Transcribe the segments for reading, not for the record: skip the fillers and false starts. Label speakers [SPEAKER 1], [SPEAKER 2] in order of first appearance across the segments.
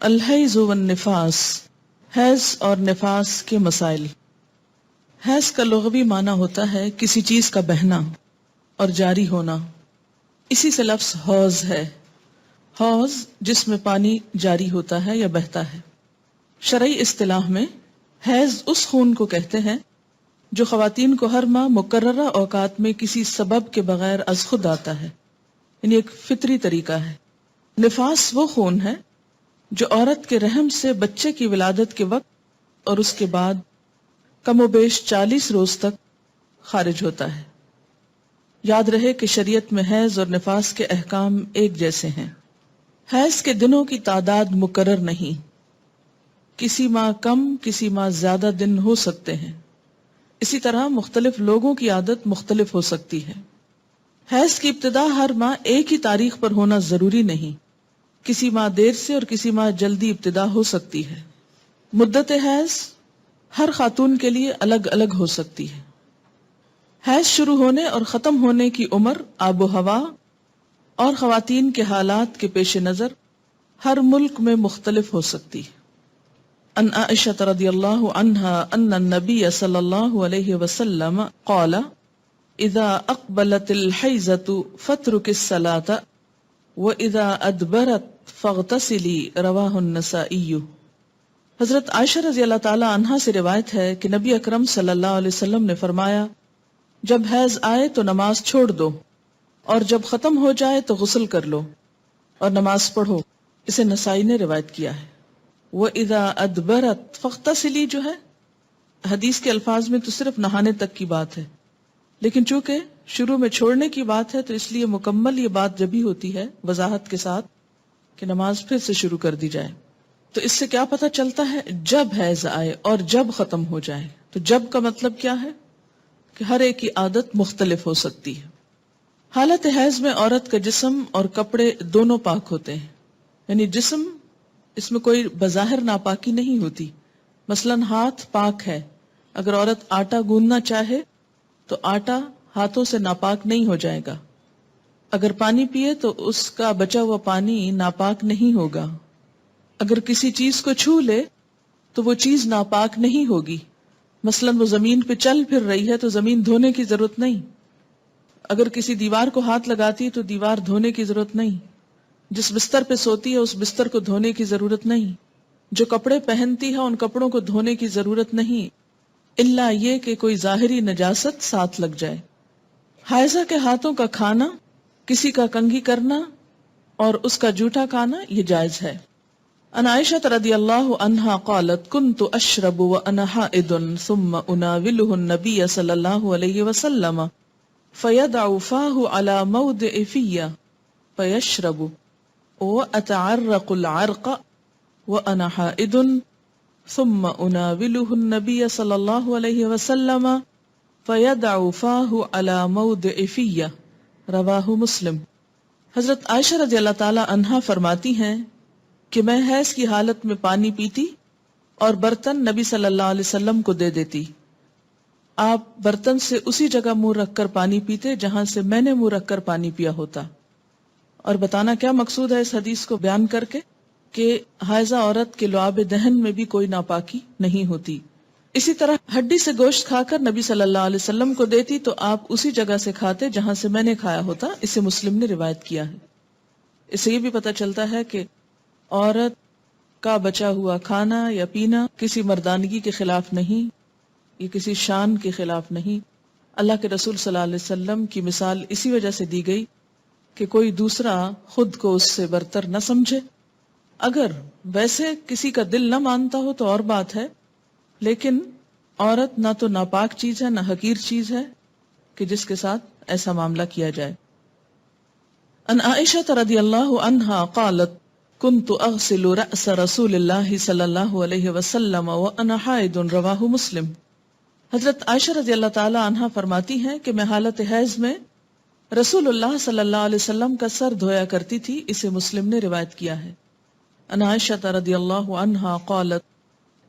[SPEAKER 1] الحیض والنفاس، حیض اور نفاس کے مسائل۔ حیض کا لغوی معنی ہوتا ہے کسی چیز کا بہنا اور جاری ہونا، اسی سے لفظ حوض ہے۔ حوض جس میں پانی جاری ہوتا ہے یا بہتا ہے۔ شرعی اصطلاح میں حیض اس خون کو کہتے ہیں جو خواتین کو ہر ماہ مقررہ اوقات میں کسی سبب کے بغیر از خود آتا ہے، یعنی ایک فطری طریقہ ہے۔ نفاس وہ خون ہے جو عورت کے رحم سے بچے کی ولادت کے وقت اور اس کے بعد کم و بیش 40 روز تک خارج ہوتا ہے۔ یاد رہے کہ شریعت میں حیض اور نفاس کے احکام ایک جیسے ہیں۔ حیض کے دنوں کی تعداد مقرر نہیں، کسی ماہ کم کسی ماہ زیادہ دن ہو سکتے ہیں، اسی طرح مختلف لوگوں کی عادت مختلف ہو سکتی ہے۔ حیض کی ابتدا ہر ماہ ایک ہی تاریخ پر ہونا ضروری نہیں، کسی ماہ دیر سے اور کسی ماہ جلدی ابتدا ہو سکتی ہے۔ مدت حیض ہر خاتون کے لیے الگ الگ ہو سکتی ہے۔ حیض شروع ہونے اور ختم ہونے کی عمر آب و ہوا اور خواتین کے حالات کے پیش نظر ہر ملک میں مختلف ہو سکتی ہے۔ ان عائشہ رضی اللہ عنہا ان النبی صلی اللہ علیہ وسلم قال اذا اقبلت الحیضۃ فاترک الصلاۃ واذا ادبرت فاغتسلی، رواہ النسائی۔ حضرت عائشہ رضی اللہ تعالی عنہا سے روایت ہے کہ نبی اکرم صلی اللہ علیہ وسلم نے فرمایا، جب حیض آئے تو نماز چھوڑ دو، اور جب ختم ہو جائے تو غسل کر لو اور نماز پڑھو۔ اسے نسائی نے روایت کیا ہے۔ وَإِذَا أَدْبَرَتْ فَاغْتَسِلِي جو ہے حدیث کے الفاظ میں تو صرف نہانے تک کی بات ہے، لیکن چونکہ شروع میں چھوڑنے کی بات ہے تو اس لیے مکمل یہ بات جبھی ہوتی ہے وضاحت کے ساتھ کہ نماز پھر سے شروع کر دی جائے۔ تو اس سے کیا پتہ چلتا ہے؟ جب حیض آئے اور جب ختم ہو جائے۔ تو جب کا مطلب کیا ہے؟ کہ ہر ایک کی عادت مختلف ہو سکتی ہے۔ حالت حیض میں عورت کا جسم اور کپڑے دونوں پاک ہوتے ہیں، یعنی جسم، اس میں کوئی بظاہر ناپاکی نہیں ہوتی۔ مثلا ہاتھ پاک ہے، اگر عورت آٹا گوندنا چاہے تو آٹا ہاتھوں سے ناپاک نہیں ہو جائے گا۔ اگر پانی پیے تو اس کا بچا ہوا پانی ناپاک نہیں ہوگا۔ اگر کسی چیز کو چھو لے تو وہ چیز ناپاک نہیں ہوگی۔ مثلا وہ زمین پہ چل پھر رہی ہے تو زمین دھونے کی ضرورت نہیں۔ اگر کسی دیوار کو ہاتھ لگاتی ہے تو دیوار دھونے کی ضرورت نہیں۔ جس بستر پہ سوتی ہے اس بستر کو دھونے کی ضرورت نہیں۔ جو کپڑے پہنتی ہے ان کپڑوں کو دھونے کی ضرورت نہیں، الا یہ کہ کوئی ظاہری نجاست ساتھ لگ جائے۔ حائضہ کے ہاتھوں کا کھانا، کسی کا کنگھی کرنا اور اس کا جوٹا کھانا یہ جائز ہے۔ ان عائشہ رضی اللہ عنہا قالت كنت اشرب وانا حائض ثم اناوله النبي صلی اللہ علیہ وسلم فيضع فاه على موضع في فيشرب واتعرق العرق وانا حائض ثم اناوله النبي صلی اللہ علیہ وسلم فيضع فاه على موضع في، رواہ مسلم۔ حضرت عائشہ رضی اللہ تعالی عنہا فرماتی ہیں کہ میں حیض کی حالت میں پانی پیتی اور برتن نبی صلی اللہ علیہ وسلم کو دے دیتی۔ آپ برتن سے اسی جگہ منہ رکھ کر پانی پیتے جہاں سے میں نے منہ رکھ کر پانی پیا ہوتا۔ اور بتانا کیا مقصود ہے اس حدیث کو بیان کر کے کہ حائضہ عورت کے لعاب دہن میں بھی کوئی ناپاکی نہیں ہوتی۔ اسی طرح ہڈی سے گوشت کھا کر نبی صلی اللہ علیہ وسلم کو دیتی تو آپ اسی جگہ سے کھاتے جہاں سے میں نے کھایا ہوتا۔ اسے مسلم نے روایت کیا ہے۔ اس سے یہ بھی پتہ چلتا ہے کہ عورت کا بچا ہوا کھانا یا پینا کسی مردانگی کے خلاف نہیں، یہ کسی شان کے خلاف نہیں۔ اللہ کے رسول صلی اللہ علیہ وسلم کی مثال اسی وجہ سے دی گئی کہ کوئی دوسرا خود کو اس سے برتر نہ سمجھے۔ اگر ویسے کسی کا دل نہ مانتا ہو تو اور بات ہے، لیکن عورت نہ تو ناپاک چیز ہے نہ حقیر چیز ہے کہ جس کے ساتھ ایسا معاملہ کیا جائے۔ ان عائشہ رضی اللہ عنہا قالت كنت اغسل رأس رسول اللہ صلی اللہ علیہ وسلم وانا حائض، رواہ مسلم۔ حضرت عائشہ رضی اللہ تعالی عنہا فرماتی ہیں کہ میں حالت حیض میں رسول اللہ صلی اللہ علیہ وسلم کا سر دھویا کرتی تھی۔ اسے مسلم نے روایت کیا ہے۔ ان عائشہ رضی اللہ عنہا قالت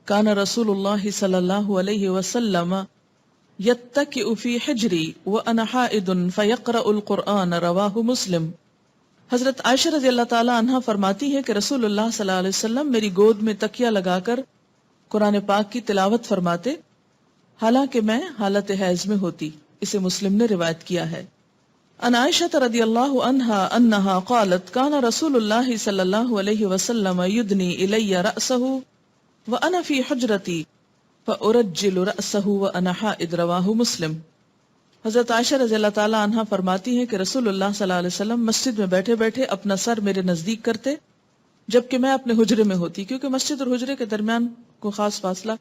[SPEAKER 1] كان رسول اللہ صلی اللہ علیہ وسلم يتكئ في حجری وانا حائض فيقرأ القرآن، رواہ مسلم۔ حضرت عائشہ رضی اللہ تعالی عنہا فرماتی ہے کہ رسول اللہ صلی اللہ علیہ وسلم میری گود میں تکیہ لگا کر قرآن پاک کی تلاوت فرماتے حالانکہ میں حالت حیض میں ہوتی. اسے مسلم نے روایت کیا ہے. ان عائشہ رضی اللہ عنہا انہا قالت کان رسول اللہ صلی اللہ علیہ وسلم یدنی الی رأسہ وانا فی حجرتی فارجل رأسہ وانا حائض. رواہ مسلم. حضرت عائشہ رضی اللہ تعالیٰ عنہ فرماتی ہیں کہ رسول اللہ صلی اللہ علیہ وسلم مسجد میں بیٹھے بیٹھے اپنا سر میرے نزدیک کرتے جبکہ میں اپنے حجرے میں ہوتی، کیونکہ مسجد اور حجرے کے درمیان کوئی خاص فاصلہ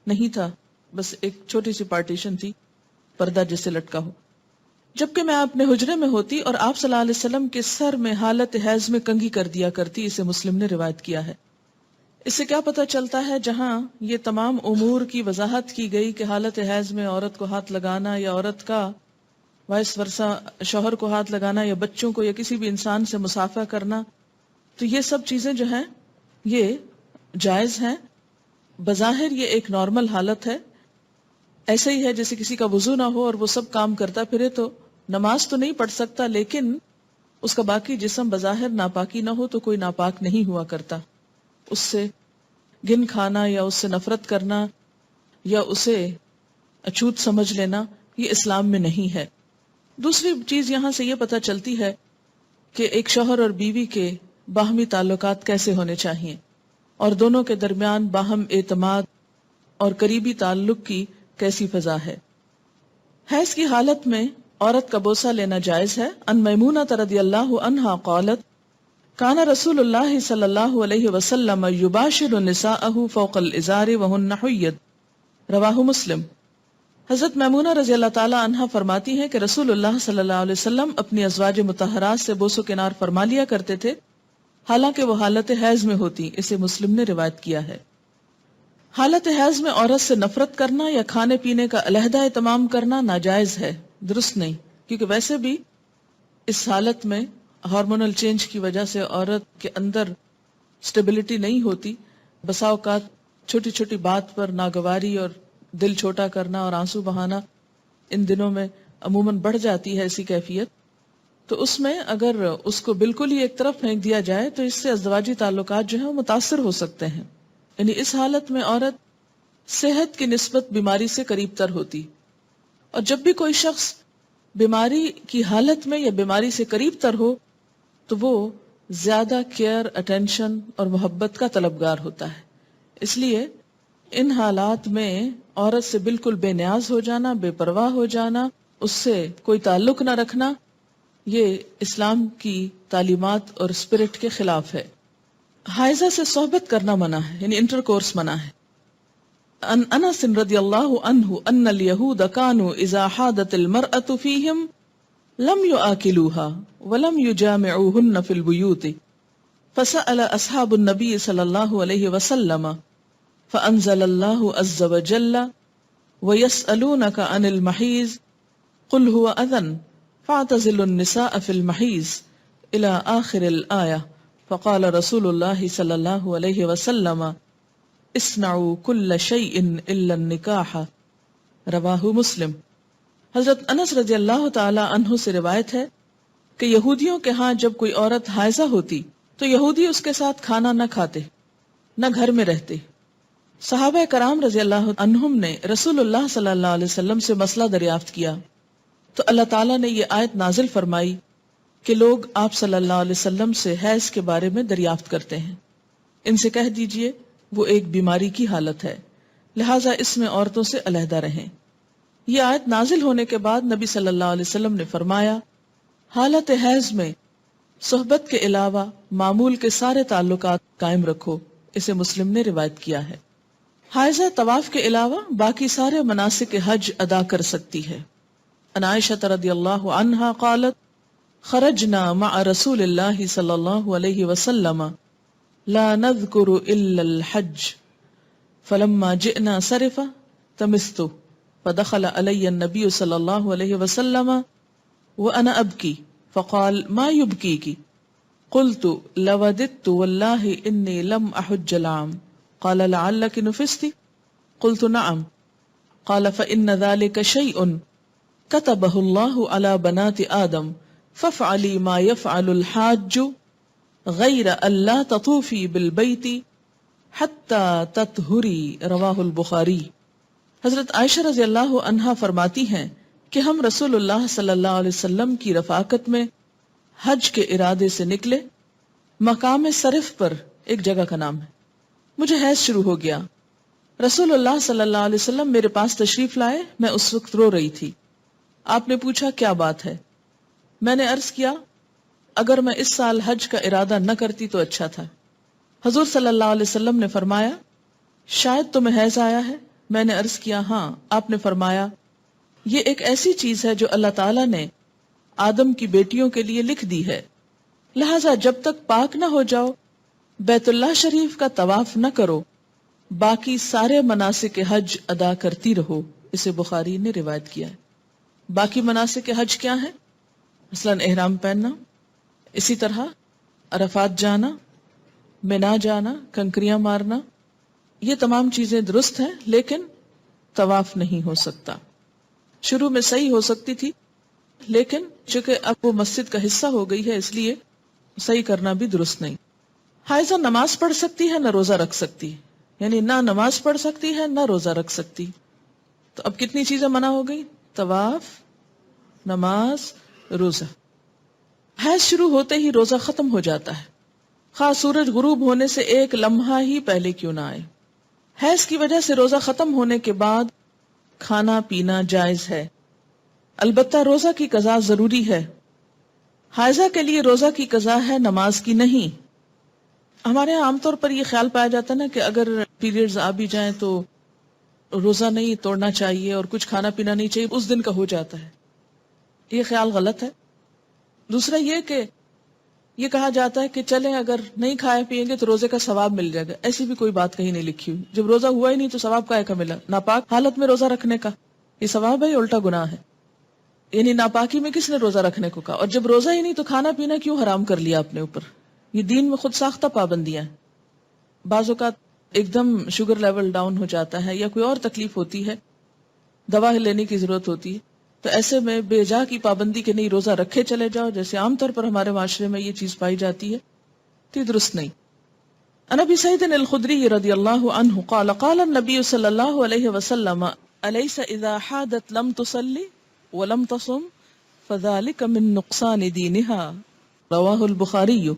[SPEAKER 1] نہیں تھا، بس ایک چھوٹی سی پارٹیشن تھی، پردہ جس سے لٹکا ہو. جبکہ میں اپنے حجرے میں ہوتی اور آپ صلی اللہ علیہ وسلم کے سر میں حالت حیض میں کنگھی کر دیا کرتی. اسے مسلم نے روایت کیا ہے. اس سے کیا پتہ چلتا ہے، جہاں یہ تمام امور کی وضاحت کی گئی کہ حالت حیض میں عورت کو ہاتھ لگانا یا عورت کا وائس ورثہ شوہر کو ہاتھ لگانا یا بچوں کو یا کسی بھی انسان سے مصافحہ کرنا، تو یہ سب چیزیں جو ہیں یہ جائز ہیں. بظاہر یہ ایک نارمل حالت ہے، ایسے ہی ہے جیسے کسی کا وضو نہ ہو اور وہ سب کام کرتا پھرے تو نماز تو نہیں پڑھ سکتا، لیکن اس کا باقی جسم بظاہر ناپاکی نہ ہو تو کوئی ناپاک نہیں ہوا کرتا. اس سے گن کھانا یا اس سے نفرت کرنا یا اسے اچھوت سمجھ لینا یہ اسلام میں نہیں ہے. دوسری چیز یہاں سے یہ پتہ چلتی ہے کہ ایک شوہر اور بیوی کے باہمی تعلقات کیسے ہونے چاہیے اور دونوں کے درمیان باہم اعتماد اور قریبی تعلق کی کیسی فضا ہے. حیض کی حالت میں عورت کا بوسہ لینا جائز ہے. ان میمونہ رضی اللہ عنہا قالت کان رسول اللہ صلی اللہ علیہ وسلم یباشر نساءہ فوق الازار وہن حید. رواہ مسلم. حضرت میمونہ رضی اللہ تعالی عنہا فرماتی ہیں کہ رسول اللہ صلی اللہ علیہ وسلم اپنی ازواج مطہرات سے بوس و کنار فرما لیا کرتے تھے حالانکہ وہ حالت حیض میں ہوتی. اسے مسلم نے روایت کیا ہے. حالت حیض میں عورت سے نفرت کرنا یا کھانے پینے کا علیحدہ اہتمام کرنا ناجائز ہے، درست نہیں، کیونکہ ویسے بھی اس حالت میں ہارمونل چینج کی وجہ سے عورت کے اندر سٹیبلٹی نہیں ہوتی. بسا اوقات چھوٹی چھوٹی بات پر ناگواری اور دل چھوٹا کرنا اور آنسو بہانا ان دنوں میں عموماً بڑھ جاتی ہے ایسی کیفیت. تو اس میں اگر اس کو بالکل ہی ایک طرف پھینک دیا جائے تو اس سے ازدواجی تعلقات جو ہیں وہ متاثر ہو سکتے ہیں. یعنی اس حالت میں عورت صحت کی نسبت بیماری سے قریب تر ہوتی، اور جب بھی کوئی شخص بیماری کی حالت میں یا بیماری سے قریب تر ہو تو وہ زیادہ کیئر، اٹینشن اور محبت کا طلبگار ہوتا ہے. اس لیے ان حالات میں عورت سے بالکل بے نیاز ہو جانا، بے پرواہ ہو جانا، اس سے کوئی تعلق نہ رکھنا، یہ اسلام کی تعلیمات اور اسپرٹ کے خلاف ہے. حائضہ سے صحبت کرنا منع ہے، یعنی انٹر کورس منع ہے. ان انس رضی اللہ عنہ ان الیہود کانوا اذا حاضت المرأة فیہم لم یآکلوها ولم یجامعوهن فی البیوت فسأل اصحاب النبی صلی اللہ علیہ وسلم فانزل اللہ عز وجل ویسألونک عن المحیض قل هو اذن فاعتزلوا النساء فی المحیض الى آخر الآیہ. فقال رسول اللہ صلی اللہ علیہ وسلم اصنعوا کل شیء الا النکاح. رواہ مسلم. حضرت انس رضی اللہ تعالی عنہ سے روایت ہے کہ یہودیوں کے ہاں جب کوئی عورت حائضہ ہوتی تو یہودی اس کے ساتھ کھانا نہ کھاتے، نہ گھر میں رہتے. صحابہ کرام رضی اللہ عنہم نے رسول اللہ صلی اللہ علیہ وسلم سے مسئلہ دریافت کیا تو اللہ تعالیٰ نے یہ آیت نازل فرمائی کہ لوگ آپ صلی اللہ علیہ وسلم سے حیض کے بارے میں دریافت کرتے ہیں، ان سے کہہ دیجئے وہ ایک بیماری کی حالت ہے، لہٰذا اس میں عورتوں سے علیحدہ رہیں. یہ آیت نازل ہونے کے بعد نبی صلی اللہ علیہ وسلم نے فرمایا حالت حیض میں صحبت کے علاوہ معمول کے سارے تعلقات قائم رکھو. اسے مسلم نے روایت کیا ہے. حائضہ طواف کے علاوہ باقی سارے مناسک حج ادا کر سکتی ہے. عن عائشہ رضی اللہ عنہا قالت خرجنا مع رسول اللہ صلی اللہ علیہ وسلم لا نذکر الا الحج فلما جئنا صرف تمست فدخل علی النبی صلی اللہ علیہ وسلم وانا ابکی فقال ما يبكيك قلت لوددت والله انی لم احج العام قال لعلك نفست قلت نعم قال فإن ذلك شيء كتبه الله على بنات آدم فافعلی ما یفعل الحاج غیر اللہ تطوفی بالبیت حتی تطہری، رواہ البخاری۔ حضرت عائشہ رضی اللہ عنہا فرماتی ہیں کہ ہم رسول اللہ صلی اللہ علیہ وسلم کی رفاقت میں حج کے ارادے سے نکلے۔ مقام صرف پر ایک جگہ کا نام ہے۔ مجھے حیض شروع ہو گیا۔ رسول اللہ صلی اللہ علیہ وسلم میرے پاس تشریف لائے۔ میں اس وقت رو رہی تھی۔ آپ نے پوچھا کیا بات ہے؟ میں نے عرض کیا اگر میں اس سال حج کا ارادہ نہ کرتی تو اچھا تھا۔ حضور صلی اللہ علیہ وسلم نے فرمایا شاید تمہیں حیض آیا ہے؟ میں نے عرض کیا ہاں۔ آپ نے فرمایا یہ ایک ایسی چیز ہے جو اللہ تعالیٰ نے آدم کی بیٹیوں کے لیے لکھ دی ہے، لہذا جب تک پاک نہ ہو جاؤ بیت اللہ شریف کا طواف نہ کرو، باقی سارے مناسک حج ادا کرتی رہو۔ اسے بخاری نے روایت کیا ہے۔ باقی مناسک حج کیا ہیں؟ مثلاً احرام پہننا، اسی طرح عرفات جانا، مینا جانا، کنکریاں مارنا، یہ تمام چیزیں درست ہیں، لیکن طواف نہیں ہو سکتا۔ شروع میں صحیح ہو سکتی تھی، لیکن چونکہ اب وہ مسجد کا حصہ ہو گئی ہے اس لیے صحیح کرنا بھی درست نہیں۔ حائضہ نماز پڑھ سکتی ہے نہ روزہ رکھ سکتی ہے، یعنی نہ نماز پڑھ سکتی ہے نہ روزہ رکھ سکتی۔ تو اب کتنی چیزیں منع ہو گئی؟ طواف، نماز، روزہ۔ حیض شروع ہوتے ہی روزہ ختم ہو جاتا ہے، خواہ سورج غروب ہونے سے ایک لمحہ ہی پہلے کیوں نہ آئے۔ حیض کی وجہ سے روزہ ختم ہونے کے بعد کھانا پینا جائز ہے، البتہ روزہ کی قضا ضروری ہے۔ حائضہ کے لیے روزہ کی قضا ہے، نماز کی نہیں۔ ہمارے یہاں عام طور پر یہ خیال پایا جاتا ہے نا کہ اگر پیریڈز آ بھی جائیں تو روزہ نہیں توڑنا چاہیے اور کچھ کھانا پینا نہیں چاہیے، اس دن کا ہو جاتا ہے۔ یہ خیال غلط ہے۔ دوسرا یہ کہ یہ کہا جاتا ہے کہ چلیں اگر نہیں کھائے پیئیں گے تو روزے کا ثواب مل جائے گا، ایسی بھی کوئی بات کہیں نہیں لکھی ہوئی۔ جب روزہ ہوا ہی نہیں تو ثواب کائے کا ملا؟ ناپاک حالت میں روزہ رکھنے کا یہ ثواب ہے یا الٹا گناہ ہے؟ یعنی ناپاکی میں کس نے روزہ رکھنے کو کہا؟ اور جب روزہ ہی نہیں تو کھانا پینا کیوں حرام کر لیا اپنے اوپر؟ یہ دین میں خود ساختہ پابندیاں ہیں۔ بعض اوقات ایک دم شوگر لیول ڈاؤن ہو جاتا ہے یا کوئی اور تکلیف ہوتی ہے، دوا لینے کی ضرورت ہوتی ہے، تو ایسے میں بے جا کی پابندی کے نہیں روزہ رکھے چلے جاؤ، جیسے عام طور پر ہمارے معاشرے میں یہ چیز پائی جاتی ہے، تو یہ درست نہیں۔ عن ابی سعید الخدری رضی اللہ عنہ قال قال النبی صلی اللہ علیہ وسلم الیس اذا حادت لم تصلی ولم تصم فذلك من نقصان دینها، رواہ البخاری۔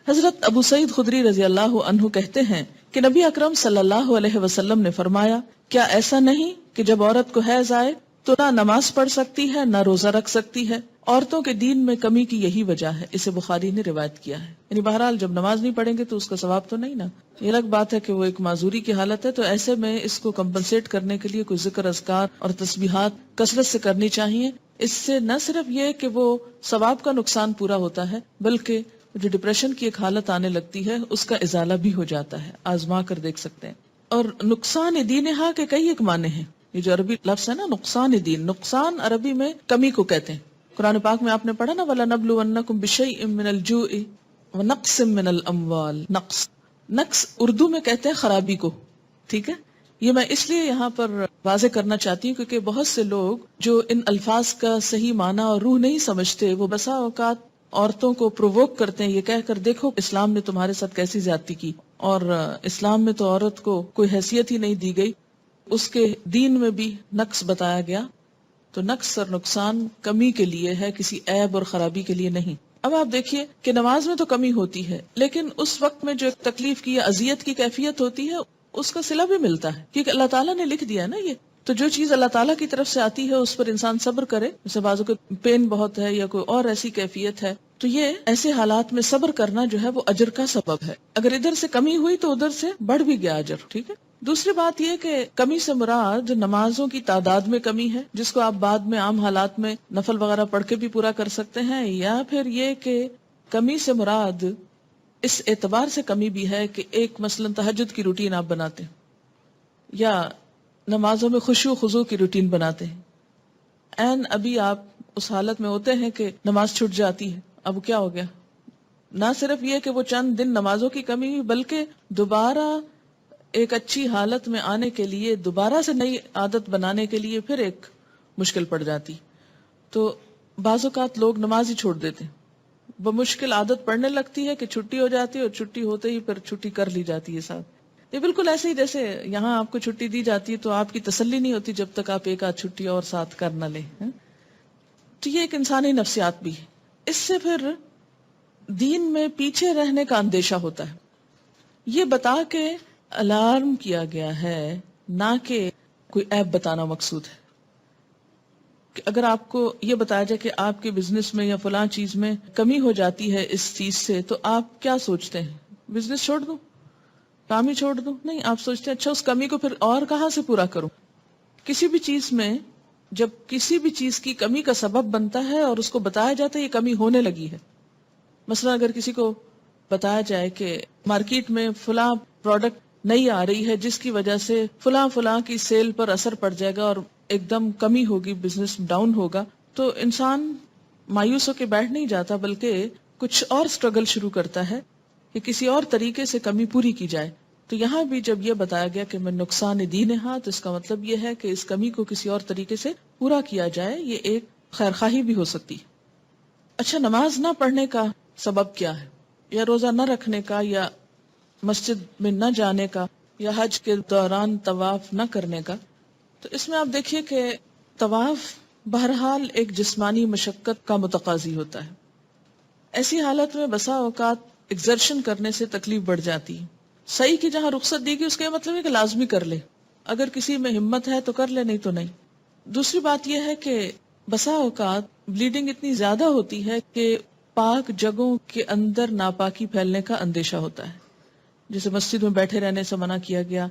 [SPEAKER 1] حضرت ابو سعید خدری رضی اللہ عنہ کہتے ہیں کہ نبی اکرم صلی اللہ علیہ وسلم نے فرمایا کیا ایسا نہیں کہ جب عورت کو حیض آئے تو نہ نماز پڑھ سکتی ہے نہ روزہ رکھ سکتی ہے؟ عورتوں کے دین میں کمی کی یہی وجہ ہے۔ اسے بخاری نے روایت کیا ہے۔ یعنی بہرحال جب نماز نہیں پڑھیں گے تو اس کا ثواب تو نہیں نا۔ یہ الگ بات ہے کہ وہ ایک معذوری کی حالت ہے، تو ایسے میں اس کو کمپنسیٹ کرنے کے لیے کوئی ذکر، اذکار اور تسبیحات کثرت سے کرنی چاہیے۔ اس سے نہ صرف یہ کہ وہ ثواب کا نقصان پورا ہوتا ہے، بلکہ جو ڈپریشن کی ایک حالت آنے لگتی ہے اس کا ازالہ بھی ہو جاتا ہے۔ آزما کر دیکھ سکتے ہیں۔ اور نقصان دینہا کے کئی ایک معنی ہیں۔ یہ جو عربی لفظ ہے نا نقصان دین، نقصان عربی میں کمی کو کہتے ہیں۔ قرآن پاک میں آپ نے پڑھا نا وَلَنَبْلُوَنَّكُمْ بِشَيْءٍ مِّنَ الْجُوعِ وَنَقْصٍ مِّنَ الْأَمْوَالِ۔ نقص اردو میں کہتے ہیں خرابی کو، ٹھیک ہے؟ یہ میں اس لیے یہاں پر واضح کرنا چاہتی ہوں کیونکہ بہت سے لوگ جو ان الفاظ کا صحیح معنی اور روح نہیں سمجھتے، وہ بسا اوقات عورتوں کو پرووک کرتے ہیں یہ کہہ کر دیکھو اسلام نے تمہارے ساتھ کیسی زیادتی کی، اور اسلام میں تو عورت کو کوئی حیثیت ہی نہیں دی گئی، اس کے دین میں بھی نقص بتایا گیا۔ تو نقص اور نقصان کمی کے لیے ہے، کسی عیب اور خرابی کے لیے نہیں۔ اب آپ دیکھیے کہ نماز میں تو کمی ہوتی ہے، لیکن اس وقت میں جو ایک تکلیف کی یا اذیت کی کیفیت ہوتی ہے اس کا صلہ بھی ملتا ہے، کیونکہ اللہ تعالیٰ نے لکھ دیا ہے نا یہ۔ تو جو چیز اللہ تعالیٰ کی طرف سے آتی ہے اس پر انسان صبر کرے، جیسے بازو کو پین بہت ہے یا کوئی اور ایسی کیفیت ہے، تو یہ ایسے حالات میں صبر کرنا جو ہے وہ اجر کا سبب ہے۔ اگر ادھر سے کمی ہوئی تو ادھر سے بڑھ بھی گیا اجر، ٹھیک ہے۔ دوسری بات یہ کہ کمی سے مراد نمازوں کی تعداد میں کمی ہے، جس کو آپ بعد میں عام حالات میں نفل وغیرہ پڑھ کے بھی پورا کر سکتے ہیں، یا پھر یہ کہ کمی سے مراد اس اعتبار سے کمی بھی ہے کہ ایک مثلا تہجد کی روٹین آپ بناتے ہیں یا نمازوں میں خشوع و خضوع کی روٹین بناتے ہیں، ابھی آپ اس حالت میں ہوتے ہیں کہ نماز چھوٹ جاتی ہے، اب کیا ہو گیا؟ نہ صرف یہ کہ وہ چند دن نمازوں کی کمی ہوئی، بلکہ دوبارہ ایک اچھی حالت میں آنے کے لیے، دوبارہ سے نئی عادت بنانے کے لیے پھر ایک مشکل پڑ جاتی۔ تو بعض اوقات لوگ نماز ہی چھوڑ دیتے ہیں، بمشکل عادت پڑنے لگتی ہے کہ چھٹی ہو جاتی ہے اور چھٹی ہوتے ہی پھر چھٹی کر لی جاتی ہے ساتھ۔ یہ بالکل ایسے ہی جیسے یہاں آپ کو چھٹی دی جاتی ہے تو آپ کی تسلی نہیں ہوتی جب تک آپ ایک آدھ چھٹی اور ساتھ کر نہ لیں۔ تو یہ ایک انسانی نفسیات بھی ہے۔ اس سے پھر دین میں پیچھے رہنے کا اندیشہ ہوتا ہے۔ یہ بتا کے الارم کیا گیا ہے، نہ کہ کوئی عیب بتانا مقصود ہے۔ کہ اگر آپ کو یہ بتایا جائے کہ آپ کے بزنس میں یا فلاں چیز میں کمی ہو جاتی ہے اس چیز سے، تو آپ کیا سوچتے ہیں؟ بزنس چھوڑ دوں، کام ہی چھوڑ دوں؟ نہیں، آپ سوچتے ہیں اچھا اس کمی کو پھر اور کہاں سے پورا کروں۔ کسی بھی چیز میں جب کسی بھی چیز کی کمی کا سبب بنتا ہے اور اس کو بتایا جاتا ہے یہ کمی ہونے لگی ہے، مثلا اگر کسی کو بتایا جائے کہ مارکیٹ میں فلاں پروڈکٹ نہیں آ رہی ہے جس کی وجہ سے فلاں فلاں کی سیل پر اثر پڑ جائے گا اور ایک دم کمی ہوگی، بزنس ڈاؤن ہوگا، تو انسان مایوس ہو کے بیٹھ نہیں جاتا بلکہ کچھ اور سٹرگل شروع کرتا ہے کہ کسی اور طریقے سے کمی پوری کی جائے۔ تو یہاں بھی جب یہ بتایا گیا کہ میں نقصان دین ہاں، تو اس کا مطلب یہ ہے کہ اس کمی کو کسی اور طریقے سے پورا کیا جائے، یہ ایک خیرخواہی بھی ہو سکتی ہے۔ اچھا، نماز نہ پڑھنے کا سبب کیا ہے، یا روزہ نہ رکھنے کا، یا مسجد میں نہ جانے کا، یا حج کے دوران طواف نہ کرنے کا؟ تو اس میں آپ دیکھیے کہ طواف بہرحال ایک جسمانی مشقت کا متقاضی ہوتا ہے۔ ایسی حالت میں بسا اوقات ایگزرشن کرنے سے تکلیف بڑھ جاتی ہے۔ صحیح کی جہاں رخصت دی گئی اس کا یہ مطلب ہے کہ لازمی کر لے، اگر کسی میں ہمت ہے تو کر لے، نہیں تو نہیں۔ دوسری بات یہ ہے کہ بسا اوقات بلیڈنگ اتنی زیادہ ہوتی ہے کہ پاک جگہوں کے اندر ناپاکی پھیلنے کا اندیشہ ہوتا ہے، جیسے مسجد میں بیٹھے رہنے سے منع کیا گیا،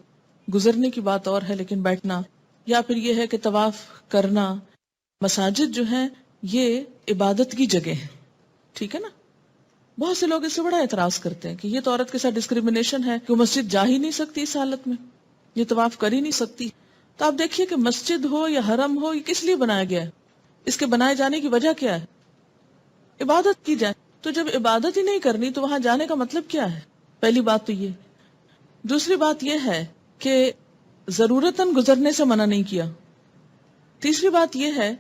[SPEAKER 1] گزرنے کی بات اور ہے لیکن بیٹھنا، یا پھر یہ ہے کہ طواف کرنا۔ مساجد جو ہیں یہ عبادت کی جگہ ہیں، ٹھیک ہے نا؟ بہت سے لوگ اس سے بڑا اعتراض کرتے ہیں کہ یہ تو عورت کے ساتھ ڈسکریمنیشن ہے کہ وہ مسجد جا ہی نہیں سکتی اس حالت میں، یہ طواف کر ہی نہیں سکتی۔ تو آپ دیکھیے کہ مسجد ہو یا حرم ہو، یہ کس لیے بنایا گیا ہے؟ اس کے بنائے جانے کی وجہ کیا ہے؟ عبادت کی جائے۔ تو جب عبادت ہی نہیں کرنی تو وہاں جانے کا مطلب کیا ہے؟ پہلی بات تو یہ۔ دوسری بات یہ ہے کہ ضرورتاً گزرنے سے منع نہیں کیا۔ تیسری بات یہ ہے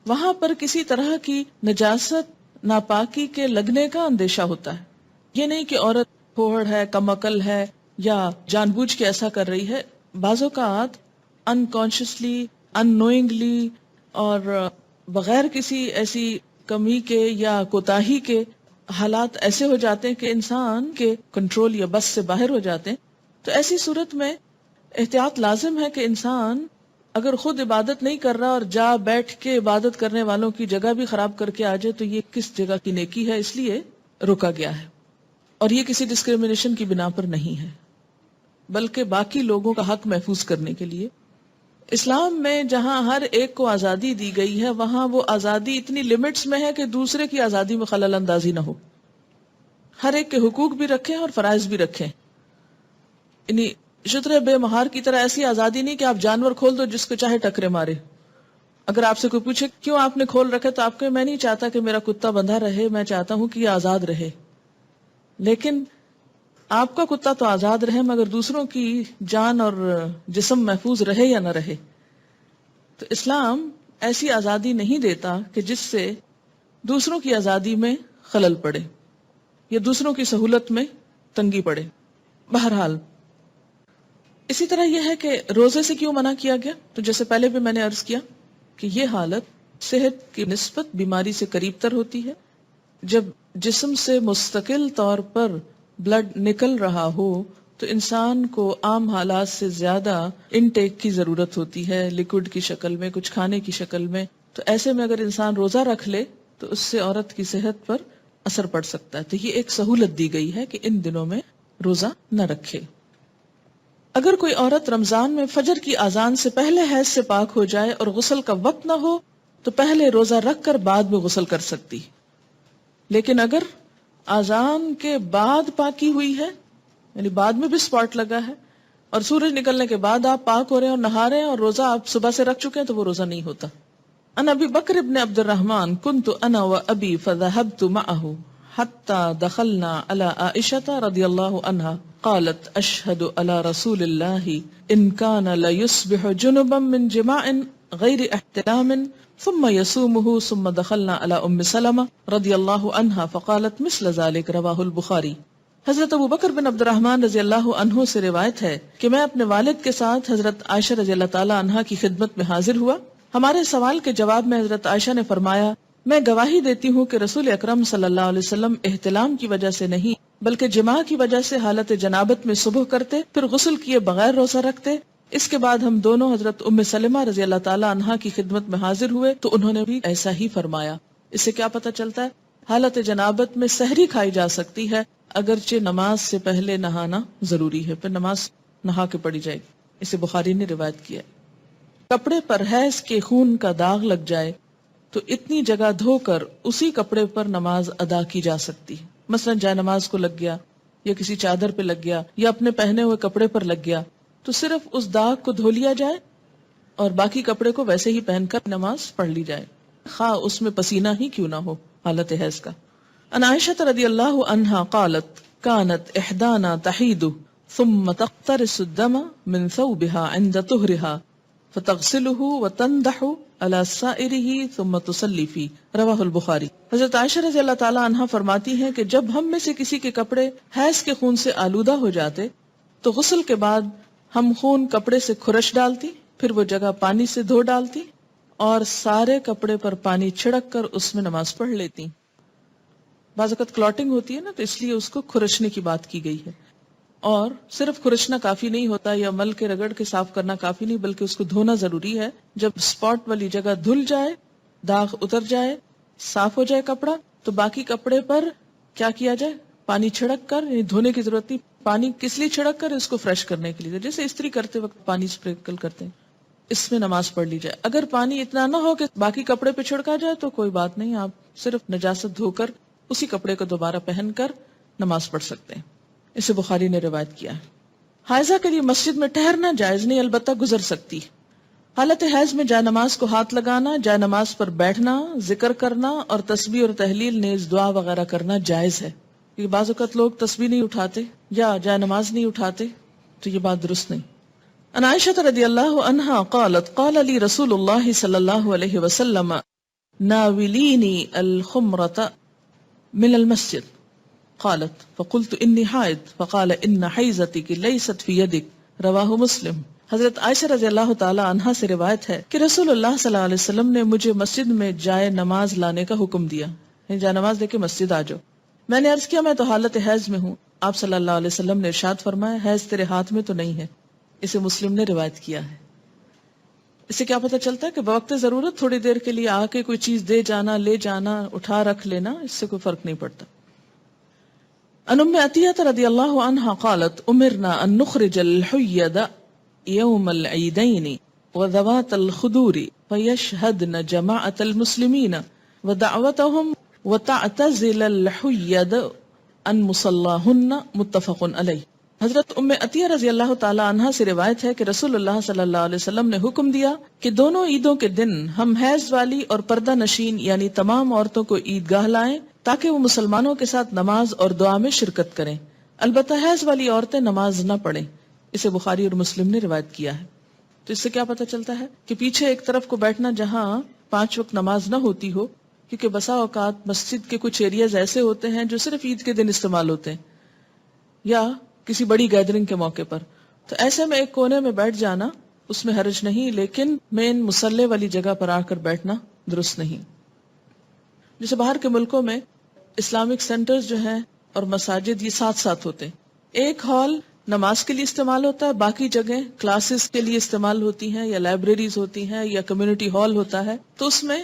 [SPEAKER 1] وہاں پر کسی طرح کی نجاست ناپاکی کے لگنے کا اندیشہ ہوتا ہے۔ یہ نہیں کہ عورت پھوڑ ہے، کم عقل ہے، یا جان بوجھ کے ایسا کر رہی ہے۔ بعض اوقات انکانشیسلی، ان نوئنگلی اور بغیر کسی ایسی کمی کے یا کوتاہی کے حالات ایسے ہو جاتے ہیں کہ انسان کے کنٹرول یا بس سے باہر ہو جاتے ہیں۔ تو ایسی صورت میں احتیاط لازم ہے کہ انسان اگر خود عبادت نہیں کر رہا اور جا بیٹھ کے عبادت کرنے والوں کی جگہ بھی خراب کر کے آ جائے تو یہ کس جگہ کی نیکی ہے، اس لیے روکا گیا ہے۔ اور یہ کسی ڈسکریمنیشن کی بنا پر نہیں ہے، بلکہ باقی لوگوں کا حق محفوظ کرنے کے لیے۔ اسلام میں جہاں ہر ایک کو آزادی دی گئی ہے وہاں وہ آزادی اتنی لمٹس میں ہے کہ دوسرے کی آزادی میں خلل اندازی نہ ہو۔ ہر ایک کے حقوق بھی رکھیں اور فرائض بھی رکھیں، یعنی شتر بے مہار کی طرح ایسی آزادی نہیں کہ آپ جانور کھول دو جس کو چاہے ٹکرے مارے۔ اگر آپ سے کوئی پوچھے کیوں آپ نے کھول رکھے تو آپ کو میں نہیں چاہتا کہ میرا کتا بندھا رہے، میں چاہتا ہوں کہ یہ آزاد رہے۔ لیکن آپ کا کتا تو آزاد رہے مگر دوسروں کی جان اور جسم محفوظ رہے یا نہ رہے۔ تو اسلام ایسی آزادی نہیں دیتا کہ جس سے دوسروں کی آزادی میں خلل پڑے یا دوسروں کی سہولت میں تنگی پڑے۔ بہرحال اسی طرح یہ ہے کہ روزے سے کیوں منع کیا گیا؟ تو جیسے پہلے بھی میں نے عرض کیا کہ یہ حالت صحت کی نسبت بیماری سے قریب تر ہوتی ہے۔ جب جسم سے مستقل طور پر بلڈ نکل رہا ہو تو انسان کو عام حالات سے زیادہ انٹیک کی ضرورت ہوتی ہے، لیکوڈ کی شکل میں، کچھ کھانے کی شکل میں۔ تو ایسے میں اگر انسان روزہ رکھ لے تو اس سے عورت کی صحت پر اثر پڑ سکتا ہے۔ تو یہ ایک سہولت دی گئی ہے کہ ان دنوں میں روزہ نہ رکھے۔ اگر کوئی عورت رمضان میں فجر کی اذان سے پہلے حیض سے پاک ہو جائے اور غسل کا وقت نہ ہو تو پہلے روزہ رکھ کر بعد میں غسل کر سکتی، لیکن اگر اذان کے بعد پاکی ہوئی ہے، یعنی بعد میں بھی سپاٹ لگا ہے اور سورج نکلنے کے بعد آپ پاک ہو رہے ہیں اور نہا رہے ہیں اور روزہ آپ صبح سے رکھ چکے ہیں تو وہ روزہ نہیں ہوتا۔ ان ابی بکر ابن عبد الرحمن كنت انا وابی فذهبت معه حتى دخلنا على عائشة رضي الله عنها قالت اشهد على رسول الله ان كان لا يصبح جنبا من جماع غير احتلام ثم يصومه ثم دخلنا على ام سلمة رضی اللہ عنہا فقالت مثل ذلك رواہ البخاری. حضرت ابو بکر بن عبد الرحمن رضی اللہ عنہ سے روایت ہے کہ میں اپنے والد کے ساتھ حضرت عائشہ رضی اللہ تعالی عنہا کی خدمت میں حاضر ہوا. ہمارے سوال کے جواب میں حضرت عائشہ نے فرمایا میں گواہی دیتی ہوں کہ رسول اکرم صلی اللہ علیہ وسلم احتلام کی وجہ سے نہیں بلکہ جماع کی وجہ سے حالت جنابت میں صبح کرتے پھر غسل کیے بغیر روزہ رکھتے. اس کے بعد ہم دونوں حضرت ام سلمہ رضی اللہ تعالی عنہا کی خدمت میں حاضر ہوئے تو انہوں نے بھی ایسا ہی فرمایا. اس سے کیا پتہ چلتا ہے؟ حالت جنابت میں سحری کھائی جا سکتی ہے اگرچہ نماز سے پہلے نہانا ضروری ہے، پھر نماز نہا کے پڑھی جائے گی. اسے بخاری نے روایت کیا. کپڑے پر حیض کے خون کا داغ لگ جائے تو اتنی جگہ دھو کر اسی کپڑے پر نماز ادا کی جا سکتی ہے. مثلا جائے نماز کو لگ گیا یا کسی چادر پہ لگ گیا یا اپنے پہنے ہوئے کپڑے پر لگ گیا تو صرف اس داغ کو دھو لیا جائے اور باقی کپڑے کو ویسے ہی پہن کر نماز پڑھ لی جائے، خواہ اس میں پسینہ ہی کیوں نہ ہو حالت حیض کا. ان عائشہ رضی اللہ عنہا قالت كانت احدانا تحید ثم تقترس الدم من ثوبها عند طهرها فتغسله وتندح على سائره ثم تصلي فيه رواہ البخاری. حضرت عائشہ رضی اللہ تعالی عنہا فرماتی ہیں کہ جب ہم میں سے کسی کے کپڑے حیض کے خون سے آلودہ ہو جاتے تو غسل کے بعد ہم خون کپڑے سے کھرش ڈالتی، پھر وہ جگہ پانی سے دھو ڈالتی اور سارے کپڑے پر پانی چھڑک کر اس میں نماز پڑھ لیتی. بعض اوقات کلاٹنگ ہوتی ہے نا تو اس لیے اس کو کھرشنے کی بات کی گئی ہے. اور صرف کھرشنا کافی نہیں ہوتا یا مل کے رگڑ کے صاف کرنا کافی نہیں بلکہ اس کو دھونا ضروری ہے. جب سپاٹ والی جگہ دھل جائے، داغ اتر جائے، صاف ہو جائے کپڑا تو باقی کپڑے پر کیا کیا جائے؟ پانی چھڑک کر، یعنی دھونے کی ضرورت نہیں. پانی کس لیے چھڑک کر؟ اس کو فریش کرنے کے لیے، جیسے استری کرتے وقت پانی اسپرینکل کرتے ہیں. اس میں نماز پڑھ لی جائے. اگر پانی اتنا نہ ہو کہ باقی کپڑے پہ چھڑکا جائے تو کوئی بات نہیں، آپ صرف نجاست دھو کر اسی کپڑے کو دوبارہ پہن کر نماز پڑھ سکتے ہیں. اسے بخاری نے روایت کیا ہے. حائضہ کے لیے مسجد میں ٹہرنا جائز نہیں، البتہ گزر سکتی. حالت حیض میں جائے نماز کو ہاتھ لگانا، جائے نماز پر بیٹھنا، ذکر کرنا اور تسبیح اور تحلیل نیز دعا وغیرہ کرنا جائز ہے. یہ بعض اوقات لوگ تسبیح نہیں اٹھاتے یا جائے نماز نہیں اٹھاتے تو یہ بات درست نہیں. ان عائشہ رضی اللہ عنہا قالت قال لی رسول اللہ صلی اللہ علیہ وسلم ناولینی الخمرۃ من المسجد قالت فقلت انی حائض فقال ان حیضتک لیست فی یدک رواہ مسلم. حضرت عائشہ رضی اللہ تعالی عنہا سے روایت ہے کہ رسول اللہ صلی اللہ علیہ وسلم نے مجھے مسجد میں جائے نماز لانے کا حکم دیا، جائے نماز لے کے مسجد آ جاؤ. میں نے عرض کیا میں تو حالت حیض میں ہوں. آپ صلی اللہ علیہ وسلم نے ارشاد فرمایا حیض تیرے ہاتھ میں تو نہیں ہے. اسے مسلم نے روایت کیا ہے. اس سے کیا پتہ چلتا ہے کہ بوقت ضرورت تھوڑی دیر کے لیے آ کے کوئی چیز دے جانا، لے جانا، اٹھا رکھ لینا، اس سے کوئی فرق نہیں پڑتا. ان ام عطیہ رضی اللہ عنہا قالت امرنا ان نخرج الحید یوم العیدین وذوات الخدور فیشہدن جماعت المسلمین ودعوتهم وتعتزل الحید ان مصلاہن متفق علیہ. حضرت ام عطیہ رضی اللہ تعالی عنہا سے روایت ہے کہ رسول اللہ صلی اللہ علیہ وسلم نے حکم دیا کہ دونوں عیدوں کے دن ہم حیض والی اور پردہ نشین یعنی تمام عورتوں کو عیدگاہ لائیں تاکہ وہ مسلمانوں کے ساتھ نماز اور دعا میں شرکت کریں. البتہ حیض والی عورتیں نماز نہ پڑھیں. اسے بخاری اور مسلم نے روایت کیا ہے. تو اس سے کیا پتہ چلتا ہے کہ پیچھے ایک طرف کو بیٹھنا جہاں 5 وقت نماز نہ ہوتی ہو، کیونکہ بسا اوقات مسجد کے کچھ ایریاز ایسے ہوتے ہیں جو صرف عید کے دن استعمال ہوتے ہیں یا کسی بڑی گیدرنگ کے موقع پر، تو ایسے میں ایک کونے میں بیٹھ جانا اس میں حرج نہیں، لیکن مین مصلی والی جگہ پر آ کر بیٹھنا درست نہیں. جیسے باہر کے ملکوں میں اسلامک سینٹرز جو ہیں اور مساجد یہ ساتھ ساتھ ہوتے ہیں. ایک ہال نماز کے لیے استعمال ہوتا ہے، باقی جگہ کلاسز کے لیے استعمال ہوتی ہیں یا لائبریریز ہوتی ہیں یا کمیونٹی ہال ہوتا ہے. تو اس میں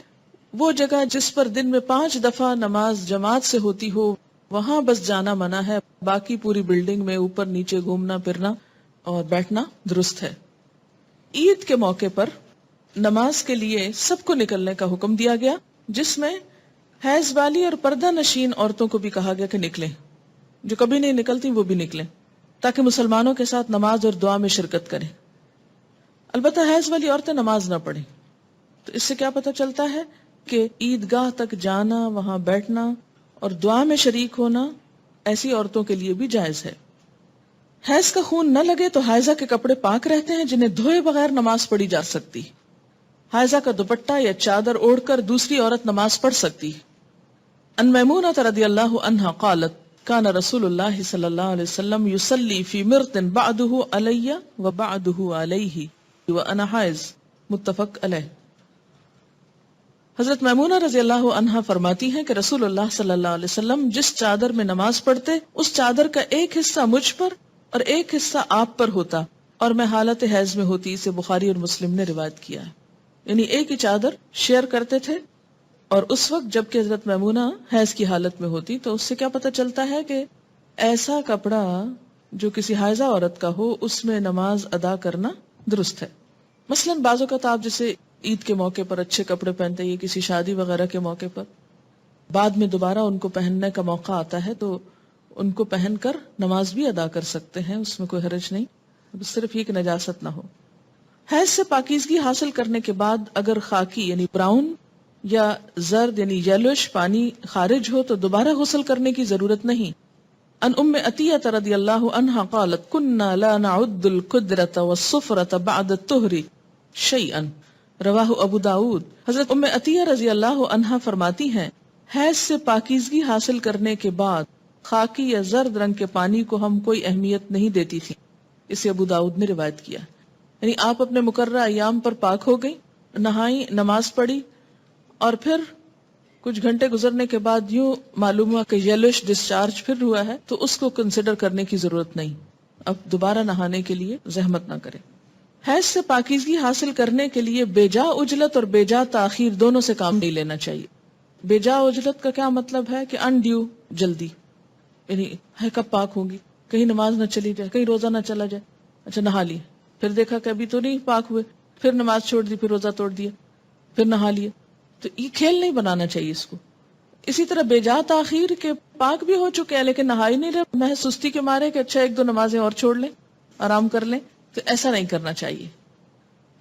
[SPEAKER 1] وہ جگہ جس پر دن میں 5 دفعہ نماز جماعت سے ہوتی ہو وہاں بس جانا منع ہے، باقی پوری بلڈنگ میں اوپر نیچے گھومنا پھرنا اور بیٹھنا درست ہے. عید کے موقع پر نماز کے لیے سب کو نکلنے کا حکم دیا گیا، جس میں حیض والی اور پردہ نشین عورتوں کو بھی کہا گیا کہ نکلیں، جو کبھی نہیں نکلتی وہ بھی نکلیں تاکہ مسلمانوں کے ساتھ نماز اور دعا میں شرکت کریں. البتہ حیض والی عورتیں نماز نہ پڑھیں. تو اس سے کیا پتہ چلتا ہے کہ عیدگاہ تک جانا، وہاں بیٹھنا اور دعا میں شریک ہونا ایسی عورتوں کے لیے بھی جائز ہے. حیض کا خون نہ لگے تو حائضہ کے کپڑے پاک رہتے ہیں جنہیں دھوئے بغیر نماز پڑھی جا سکتی. حائضہ کا دوپٹہ یا چادر اوڑھ کر دوسری عورت نماز پڑھ سکتی ہے۔ ان میمونہ رضی اللہ عنہا قالت کان رسول اللہ صلی اللہ علیہ وسلم یصلی فی مرط بعدہ علی و بعدہ علیہ وانا حائض، متفق علیہ۔ حضرت میمونہ رضی اللہ عنہا فرماتی ہیں کہ رسول اللہ صلی اللہ علیہ وسلم جس چادر میں نماز پڑھتے اس چادر کا ایک حصہ مجھ پر اور ایک حصہ آپ پر ہوتا اور میں حالت حیض میں ہوتی۔ اسے بخاری اور مسلم نے روایت کیا ہے، یعنی ایک ہی چادر شیئر کرتے تھے۔ اور اس وقت جب کہ حضرت میمونہ حیض کی حالت میں ہوتی تو اس سے کیا پتہ چلتا ہے کہ ایسا کپڑا جو کسی حائضہ عورت کا ہو اس میں نماز ادا کرنا درست ہے۔ مثلاً بعض اوقات آپ جیسے عید کے موقع پر اچھے کپڑے پہنتے ہیں، کسی شادی وغیرہ کے موقع پر بعد میں دوبارہ ان کو پہننے کا موقع آتا ہے تو ان کو پہن کر نماز بھی ادا کر سکتے ہیں، اس میں کوئی حرج نہیں، صرف یہ کہ نجاست نہ ہو۔ حیض سے پاکیزگی حاصل کرنے کے بعد اگر خاکی یعنی براؤن یا زرد یعنی یلوش پانی خارج ہو تو دوبارہ غسل کرنے کی ضرورت نہیں۔ ان ام عطیہ رضی اللہ عنہا قالت کننا لا نعد القدرۃ والصفرۃ بعد الطہر شیئا، رواہ ابو داود۔ حضرت ام عطیہ رضی اللہ عنہا فرماتی ہیں حیض سے پاکیزگی حاصل کرنے کے بعد خاکی یا زرد رنگ کے پانی کو ہم کوئی اہمیت نہیں دیتی تھی، اسے ابو داود نے روایت کیا۔ یعنی آپ اپنے مقررہ ایام پر پاک ہو گئی، نہائی، نماز پڑھی، اور پھر کچھ گھنٹے گزرنے کے بعد یوں معلوم ہوا کہ یلوش ڈسچارج پھر ہوا ہے تو اس کو کنسیڈر کرنے کی ضرورت نہیں، اب دوبارہ نہانے کے لیے زحمت نہ کرے۔ حیض سے پاکیزگی حاصل کرنے کے لیے بے جا اجلت اور بے جا تاخیر دونوں سے کام نہیں لینا چاہیے۔ بے جا اجلت کا کیا مطلب ہے کہ انڈیو جلدی، یعنی ہے کب پاک ہوں گی، کہیں نماز نہ چلی جائے، کہیں روزہ نہ چلا جائے، اچھا نہا لیے، پھر دیکھا کہ ابھی تو نہیں پاک ہوئے، پھر نماز چھوڑ دی، پھر روزہ توڑ دیا، پھر نہا لیے، تو یہ کھیل نہیں بنانا چاہیے اس کو۔ اسی طرح بے جا تاخیر کے پاک بھی ہو چکے ہیں لیکن نہائی نہیں رہے، محض سستی کے مارے کہ اچھا ایک دو نمازیں اور چھوڑ لیں، آرام کر لیں، تو ایسا نہیں کرنا چاہیے۔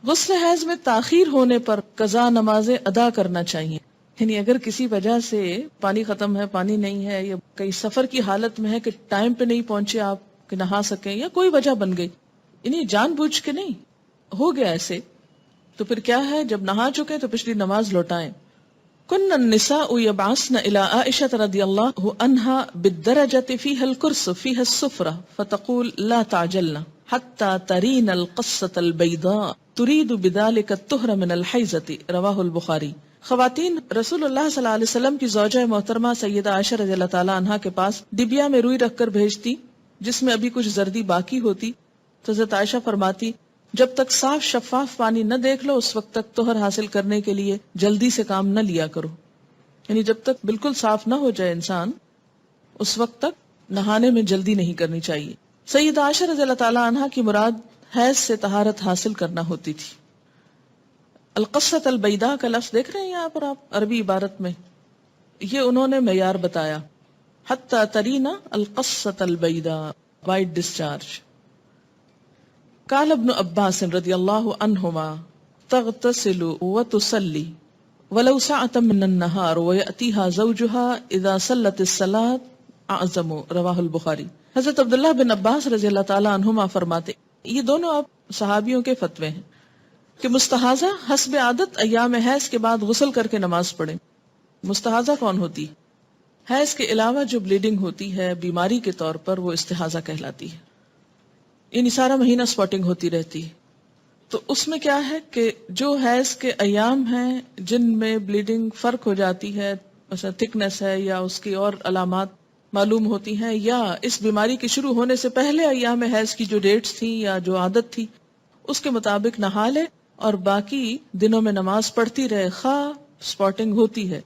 [SPEAKER 1] غسل حیض میں تاخیر ہونے پر قضا نمازیں ادا کرنا چاہیے، یعنی اگر کسی وجہ سے پانی ختم ہے، پانی نہیں ہے، یا کئی سفر کی حالت میں ہے کہ ٹائم پہ نہیں پہنچے آپ کہ نہا سکیں، یا کوئی وجہ بن گئی، یعنی جان بوجھ کے نہیں، ہو گیا ایسے، تو پھر کیا ہے جب نہا چکے تو پچھلی نماز لوٹائیں۔ کن النساء یبعثن الی عائشہ رضی اللہ عنہا بالدرجۃ فیہا القرص فیہا الصفرہ فتقول لا تعجلن حتی ترین القصۃ البیضاء ترید بذلک الطہر من الحیضۃ، رواہ البخاری۔ خواتین رسول اللہ صلی اللہ علیہ وسلم کی زوجہ محترمہ سیدہ عائشہ رضی اللہ تعالی عنہا کے پاس ڈبیا میں روئی رکھ کر بھیجتی جس میں ابھی کچھ زردی باقی ہوتی، تو حضرت عائشہ فرماتی جب تک صاف شفاف پانی نہ دیکھ لو اس وقت تک طہر حاصل کرنے کے لیے جلدی سے کام نہ لیا کرو، یعنی جب تک بالکل صاف نہ ہو جائے انسان اس وقت تک نہانے میں جلدی نہیں کرنی چاہیے۔ سیدہ عائشہ رضی اللہ تعالی عنہا کی مراد حیض سے طہارت حاصل کرنا ہوتی تھی۔ القصۃ البیضاء کا لفظ دیکھ رہے ہیں یہاں پر آپ عربی عبارت میں، یہ انہوں نے معیار بتایا، حتی ترینا القصۃ البیضاء، وائٹ ڈسچارج۔ قال ابن عباس رضی اللہ عنہما تغتسل وتصلی ولو ساعة من النہار ویأتیها زوجها اذا صلت الصلاة اعظم، رواہ البخاری۔ حضرت عبداللہ بن عباس رضی اللہ تعالی عنہما فرماتے، یہ دونوں آپ صحابیوں کے فتوے ہیں کہ مستحاضہ حسب عادت ایام حیض کے بعد غسل کر کے نماز پڑھیں۔ مستحاضہ کون ہوتی؟ حیض کے علاوہ جو بلیڈنگ ہوتی ہے بیماری کے طور پر وہ استحاضہ کہلاتی ہے، یعنی سارا مہینہ سپاٹنگ ہوتی رہتی ہے۔ تو اس میں کیا ہے کہ جو حیض کے ایام ہیں جن میں بلیڈنگ فرق ہو جاتی ہے، مثلا تھکنس ہے یا اس کی اور علامات معلوم ہوتی ہیں، یا اس بیماری کے شروع ہونے سے پہلے ایام حیض کی جو ڈیٹس تھیں یا جو عادت تھی اس کے مطابق نہا لے اور باقی دنوں میں نماز پڑھتی رہے خواہ سپاٹنگ ہوتی ہے۔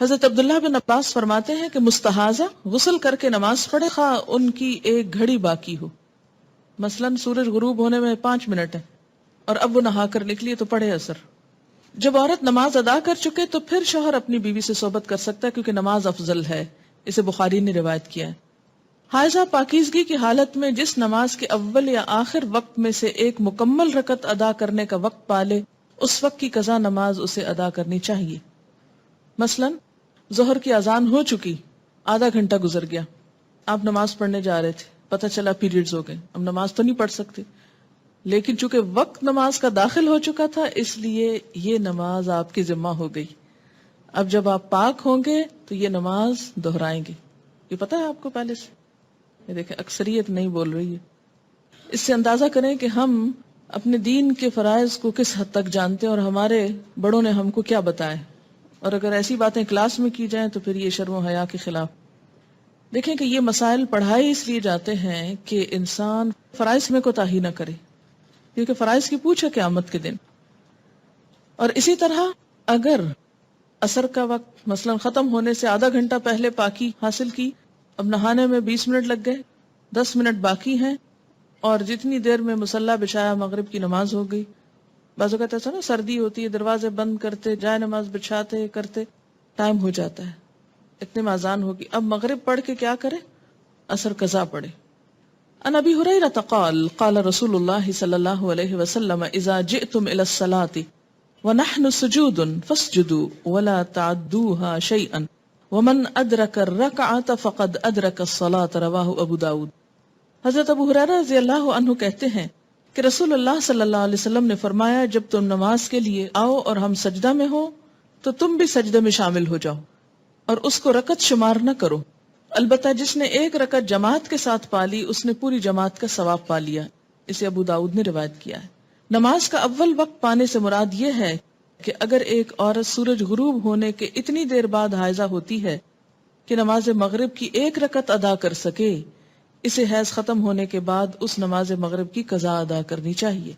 [SPEAKER 1] حضرت عبداللہ بن عباس فرماتے ہیں کہ مستحاضہ غسل کر کے نماز پڑھے خواہ ان کی ایک گھڑی باقی ہو، مثلا سورج غروب ہونے میں 5 منٹ ہے اور اب وہ نہا کر نکلی تو پڑھے اثر۔ جب عورت نماز ادا کر چکے تو پھر شوہر اپنی بیوی سے صحبت کر سکتا ہے کیونکہ نماز افضل ہے، اسے بخاری نے روایت کیا ہے۔ حائضہ پاکیزگی کی حالت میں جس نماز کے اول یا آخر وقت میں سے ایک مکمل رکعت ادا کرنے کا وقت پالے اس وقت کی قضا نماز اسے ادا کرنی چاہیے۔ مثلا ظہر کی اذان ہو چکی، آدھا گھنٹہ گزر گیا، آپ نماز پڑھنے جا رہے تھے، پتہ چلا پیریڈز ہو گئے، اب نماز تو نہیں پڑھ سکتے، لیکن چونکہ وقت نماز کا داخل ہو چکا تھا اس لیے یہ نماز آپ کی ذمہ ہو گئی. اب جب آپ پاک ہوں گے تو یہ نماز دہرائیں گے. یہ پتہ ہے آپ کو پہلے سے؟ یہ دیکھیں اکثریت نہیں بول رہی ہے. اس سے اندازہ کریں کہ ہم اپنے دین کے فرائض کو کس حد تک جانتے ہیں اور ہمارے بڑوں نے ہم کو کیا بتایا. اور اگر ایسی باتیں کلاس میں کی جائیں تو پھر یہ شرم و حیا کے خلاف. دیکھیں کہ یہ مسائل پڑھائے اس لیے جاتے ہیں کہ انسان فرائض میں کوتاہی نہ کرے، کیونکہ فرائض کی پوچھ ہے قیامت کے دن. اور اسی طرح اگر عصر کا وقت مثلا ختم ہونے سے آدھا گھنٹہ پہلے پاکی حاصل کی، اب نہانے میں 20 منٹ لگ گئے، 10 منٹ باقی ہیں، اور جتنی دیر میں مصلی بچھایا مغرب کی نماز ہو گئی. بعض اوقات ایسا نا سردی ہوتی ہے، دروازے بند کرتے جائے نماز بچھاتے کرتے ٹائم ہو جاتا ہے، اتنے میں اذان ہوگی. اب مغرب پڑھ کے کیا کرے؟ عصر قضا پڑھے. عن ابی ہریرہ قال قال رسول اللہ صلی اللہ علیہ وسلم اذا جئتم الى الصلاة ونحن سجود فاسجدوا ولا تعدوها شيئا ومن ادرک الرکعة فقد ادرک الصلاة رواہ ابو داود. حضرت ابو ہریرہ رضی اللہ عنہ کہتے ہیں کہ رسول اللہ صلی اللہ علیہ وسلم نے فرمایا جب تم نماز کے لیے آؤ اور ہم سجدہ میں ہو تو تم بھی سجدے میں شامل ہو جاؤ اور اس کو رکعت شمار نہ کرو. البتہ جس نے ایک رکعت جماعت کے ساتھ پالی اس نے پوری جماعت کا ثواب پا لیا. اسے ابو داؤد نے روایت کیا ہے. نماز کا اول وقت پانے سے مراد یہ ہے کہ اگر ایک عورت سورج غروب ہونے کے اتنی دیر بعد حائضہ ہوتی ہے کہ نماز مغرب کی ایک رکعت ادا کر سکے، اسے حیض ختم ہونے کے بعد اس نماز مغرب کی قضا ادا کرنی چاہیے.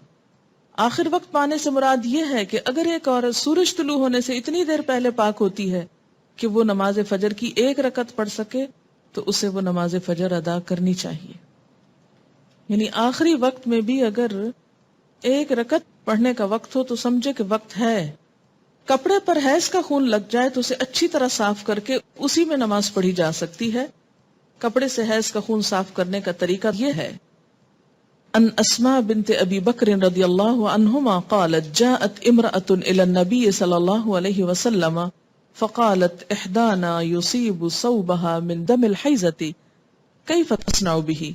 [SPEAKER 1] آخر وقت پانے سے مراد یہ ہے کہ اگر ایک عورت سورج طلوع ہونے سے اتنی دیر پہلے پاک ہوتی ہے کہ وہ نماز فجر کی ایک رکعت پڑھ سکے تو اسے وہ نماز فجر ادا کرنی چاہیے. یعنی آخری وقت میں بھی اگر ایک رکعت پڑھنے کا وقت ہو تو سمجھے کہ وقت ہے. کپڑے پر حیض کا خون لگ جائے تو اسے اچھی طرح صاف کر کے اسی میں نماز پڑھی جا سکتی ہے. کپڑے سے حیض کا خون صاف کرنے کا طریقہ یہ ہے. ان اسماء بنت ابی بکر رضی اللہ عنہما قالت جاءت امرأة الى النبي صلی اللہ علیہ وسلم فقالت احدانا يصيب صوبها من دم الحيضة كيف تصنع به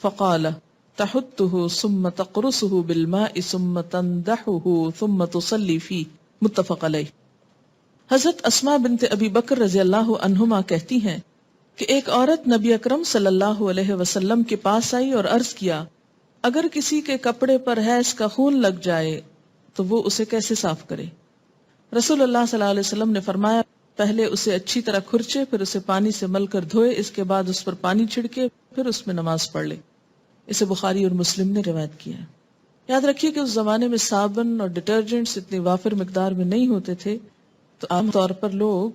[SPEAKER 1] فقال تحته ثم تقرصه بالماء ثم تندحه ثم تصلي فيه متفق علیہ. حضرت اسماء بنت ابی بکر رضی اللہ عنہما کہتی ہیں کہ ایک عورت نبی اکرم صلی اللہ علیہ وسلم کے پاس آئی اور عرض کیا اگر کسی کے کپڑے پر حیض کا خون لگ جائے تو وہ اسے کیسے صاف کرے. رسول اللہ صلی اللہ علیہ وسلم نے فرمایا پہلے اسے اچھی طرح کھرچے، پھر اسے پانی سے مل کر دھوئے، اس کے بعد اس پر پانی چھڑکے، پھر اس میں نماز پڑھ لے. اسے بخاری اور مسلم نے روایت کیا ہے. یاد رکھیے کہ اس زمانے میں صابن اور ڈٹرجنٹس اتنی وافر مقدار میں نہیں ہوتے تھے، تو عام طور پر لوگ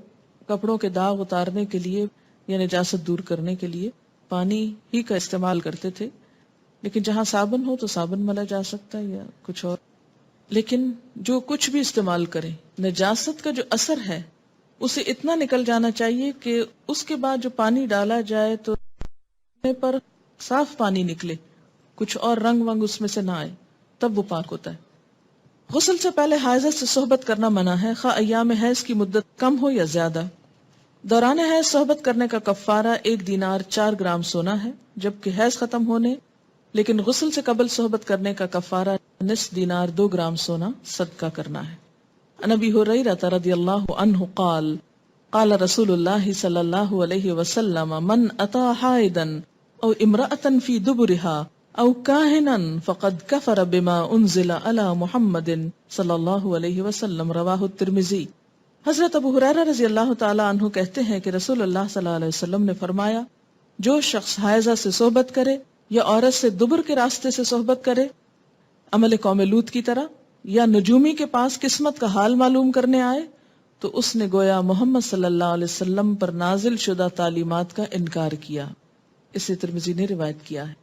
[SPEAKER 1] کپڑوں کے داغ اتارنے کے لیے یا نجاست دور کرنے کے لیے پانی ہی کا استعمال کرتے تھے. لیکن جہاں صابن ہو تو صابن ملا جا سکتا ہے یا کچھ اور. لیکن جو کچھ بھی استعمال کرے، نجاست کا جو اثر ہے اسے اتنا نکل جانا چاہیے کہ اس کے بعد جو پانی ڈالا جائے تو پر صاف پانی نکلے، کچھ اور رنگ ونگ اس میں سے نہ آئے، تب وہ پاک ہوتا ہے. غسل سے پہلے حائضہ سے صحبت کرنا منع ہے، خواہ ایام حیض کی مدت کم ہو یا زیادہ. دوران حیض صحبت کرنے کا کفارہ 1 دینار 4 گرام سونا ہے، جبکہ حیض ختم ہونے لیکن غسل سے قبل صحبت کرنے کا کفارہ نصف دینار 2 گرام سونا صدقہ کرنا ہے. عن ابی ہریرہ رضی اللہ عنہ قال قال رسول اللہ صلی اللہ علیہ وسلم من اتی حائضا او امرأة فی دبرها او کاہنا فقد کفر بما انزل علی محمد صلی اللہ علیہ وسلم رواہ الترمذی. حضرت ابو ہریرہ رضی اللہ تعالی عنہ کہتے ہیں کہ رسول اللہ صلی اللہ علیہ وسلم نے فرمایا جو شخص حائضہ سے صحبت کرے یا عورت سے دبر کے راستے سے صحبت کرے، عمل قوم لوط کی طرح، یا نجومی کے پاس قسمت کا حال معلوم کرنے آئے، تو اس نے گویا محمد صلی اللہ علیہ وسلم پر نازل شدہ تعلیمات کا انکار کیا. اسے ترمذی نے روایت کیا ہے.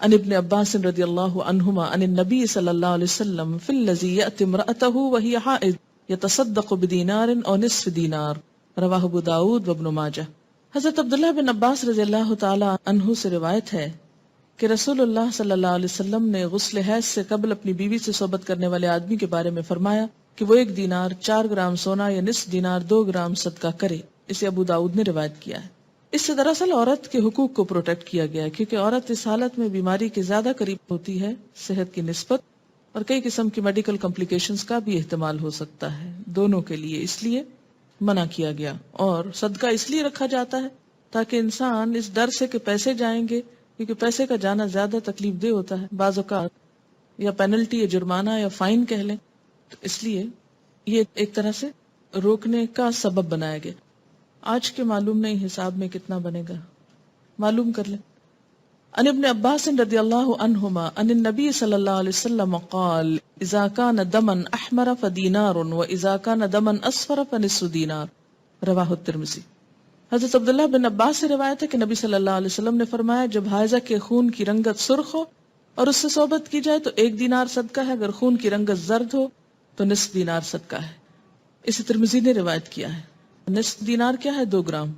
[SPEAKER 1] عن ابن عباس رضی اللہ عنہما عن النبی صلی اللہ علیہ وسلم فی الذی یأتی امرأته وہی حائض یتصدق بدینار او نصف دینار رواہ ابو داود وابن ماجہ. حضرت عبداللہ بن عباس رضی اللہ تعالی عنہ سے روایت ہے کہ رسول اللہ صلی اللہ علیہ وسلم نے غسل حیض سے قبل اپنی بیوی سے صحبت کرنے والے آدمی کے بارے میں فرمایا کہ وہ 1 دینار 4 گرام سونا یا نصف دینار 2 گرام صدقہ کرے. اسے ابو داؤد نے روایت کیا ہے. اس سے دراصل عورت کے حقوق کو پروٹیکٹ کیا گیا ہے، کیونکہ عورت اس حالت میں بیماری کے زیادہ قریب ہوتی ہے صحت کی نسبت، اور کئی قسم کی میڈیکل کمپلیکیشنز کا بھی احتمال ہو سکتا ہے دونوں کے لیے، اس لیے منع کیا گیا۔ اور صدقہ اس لیے رکھا جاتا ہے تاکہ انسان اس ڈر سے کہ پیسے جائیں گے، کیونکہ پیسے کا جانا زیادہ تکلیف دہ ہوتا ہے بعض اوقات، یا پینلٹی یا جرمانہ یا فائن کہہ لیں، تو اس لیے یہ ایک طرح سے روکنے کا سبب بنایا گیا۔ آج کے معلوم نہیں حساب میں کتنا بنے گا، معلوم کر لیں۔ عن ابن عباس رضی اللہ عنہما عن النبی صلی اللہ علیہ وسلم قال اذا كان دما احمر فدینار واذا كان دما اصفر فنصف دینار، رواہ الترمذی۔ حضرت عبداللہ بن عباس سے روایت ہے کہ نبی صلی اللہ علیہ وسلم نے فرمایا، جب حائضہ کے خون کی رنگت سرخ ہو اور اس سے صحبت کی جائے تو 1 دینار صدقہ ہے، اگر خون کی رنگت زرد ہو تو نصف دینار صدقہ ہے۔ اسے ترمذی نے روایت کیا ہے۔ نصف دینار کیا ہے؟ 2 گرام۔